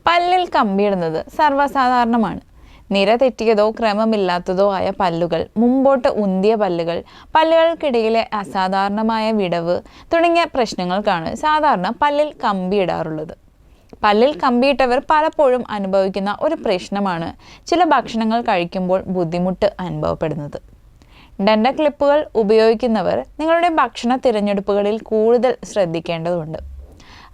പല്ലിൽ കമ്പിയിടുന്നത് സർവ്വസാധാരണമാണ്. നിര തെറ്റിയതോ ക്രമമില്ലാത്തതോ ആയ പല്ലുകൾ, മുമ്പോട്ട് ഉന്തിയ പല്ലുകൾ, പല്ലുകൾക്കിടയിലെ അസാധാരണമായ വിടവ് തുടങ്ങിയ പ്രശ്നങ്ങൾക്കാണ് സാധാരണ പല്ലിൽ കമ്പിയിടാറുള്ളത്. പല്ലിൽ കമ്പിയിട്ടവർ പലപ്പോഴും അനുഭവിക്കുന്ന ഒരു പ്രശ്നമാണ് ചില ഭക്ഷണങ്ങൾ കഴിക്കുമ്പോൾ ബുദ്ധിമുട്ട് അനുഭവപ്പെടുന്നത്. ഡെന്റൽ ക്ലിപ്പുകൾ ഉപയോഗിക്കുന്നവർ നിങ്ങളുടെ ഭക്ഷണ തിരഞ്ഞെടുപ്പുകളിൽ കൂടുതൽ ശ്രദ്ധിക്കേണ്ടതുണ്ട്.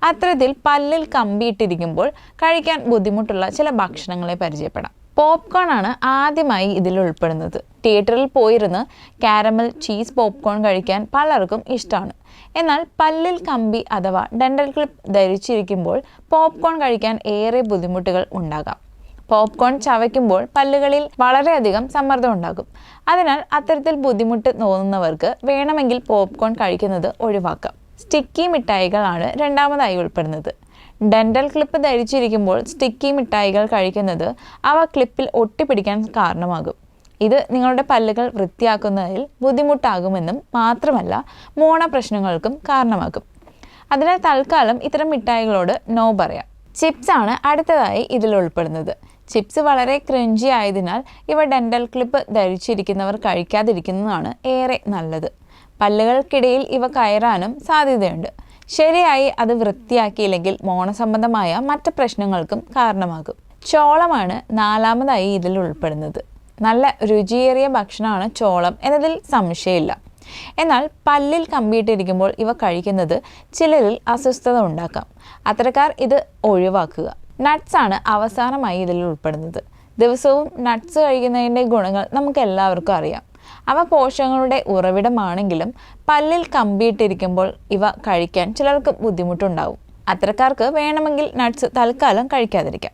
അത്തരത്തിൽ പല്ലിൽ കമ്പിയിട്ടിരിക്കുമ്പോൾ കഴിക്കാൻ ബുദ്ധിമുട്ടുള്ള ചില ഭക്ഷണങ്ങളെ പരിചയപ്പെടാം. പോപ്കോൺ ആണ് ആദ്യമായി ഇതിൽ ഉൾപ്പെടുന്നത്. തിയേറ്ററിൽ പോയിരുന്ന് കാരമൽ ചീസ് പോപ്കോൺ കഴിക്കാൻ പലർക്കും ഇഷ്ടമാണ്. എന്നാൽ പല്ലിൽ കമ്പി അഥവാ ഡെന്റൽ ക്ലിപ്പ് ധരിച്ചിരിക്കുമ്പോൾ പോപ്കോൺ കഴിക്കാൻ ഏറെ ബുദ്ധിമുട്ടുകൾ ഉണ്ടാകാം. പോപ്കോൺ ചവയ്ക്കുമ്പോൾ പല്ലുകളിൽ വളരെയധികം സമ്മർദ്ദം ഉണ്ടാകും. അതിനാൽ അത്തരത്തിൽ ബുദ്ധിമുട്ട് തോന്നുന്നവർക്ക് വേണമെങ്കിൽ പോപ്കോൺ കഴിക്കുന്നത് ഒഴിവാക്കാം. സ്റ്റിക്കി മിഠായികളാണ് രണ്ടാമതായി ഉൾപ്പെടുന്നത്. ഡെന്റൽ ക്ലിപ്പ് ധരിച്ചിരിക്കുമ്പോൾ സ്റ്റിക്കി മിഠായികൾ കഴിക്കുന്നത് അവ ക്ലിപ്പിൽ ഒട്ടിപ്പിടിക്കാൻ കാരണമാകും. ഇത് നിങ്ങളുടെ പല്ലുകൾ വൃത്തിയാക്കുന്നതിൽ ബുദ്ധിമുട്ടാകുമെന്നും മാത്രമല്ല മോണ പ്രശ്നങ്ങൾക്കും കാരണമാകും. അതിനാൽ തൽക്കാലം ഇത്തരം മിഠായികളോട് നോ പറയാം. ചിപ്സ് ആണ് അടുത്തതായി ഇതിൽ ഉൾപ്പെടുന്നത്. ചിപ്സ് വളരെ ക്രഞ്ചി ആയതിനാൽ ഇവ ഡെന്റൽ ക്ലിപ്പ് ധരിച്ചിരിക്കുന്നവർ കഴിക്കാതിരിക്കുന്നതാണ് ഏറെ നല്ലത്. പല്ലുകൾക്കിടയിൽ ഇവ കയറാനും സാധ്യതയുണ്ട്. ശരിയായി അത് വൃത്തിയാക്കിയില്ലെങ്കിൽ മോണസംബന്ധമായ മറ്റ് പ്രശ്നങ്ങൾക്കും കാരണമാകും. ചോളമാണ് നാലാമതായി ഇതിൽ ഉൾപ്പെടുന്നത്. നല്ല രുചിയേറിയ ഭക്ഷണമാണ് ചോളം എന്നതിൽ സംശയമില്ല. എന്നാൽ പല്ലിൽ കമ്പിയിട്ടിരിക്കുമ്പോൾ ഇവ കഴിക്കുന്നത് ചിലരിൽ അസ്വസ്ഥത ഉണ്ടാക്കാം. അത്തരക്കാർ ഇത് ഒഴിവാക്കുക. നട്ട്സ് ആണ് അവസാനമായി ഇതിൽ ഉൾപ്പെടുന്നത്. ദിവസവും നട്ട്സ് കഴിക്കുന്നതിൻ്റെ ഗുണങ്ങൾ നമുക്ക് എല്ലാവർക്കും അറിയാം. അവ പോഷകങ്ങളുടെ ഉറവിടമാണെങ്കിലും പല്ലിൽ കമ്പിയിട്ടിരിക്കുമ്പോൾ ഇവ കഴിക്കാൻ ചിലർക്ക് ബുദ്ധിമുട്ടുണ്ടാവും. അത്തരക്കാർക്ക് വേണമെങ്കിൽ നട്ട്സ് തൽക്കാലം കഴിക്കാതിരിക്കാം.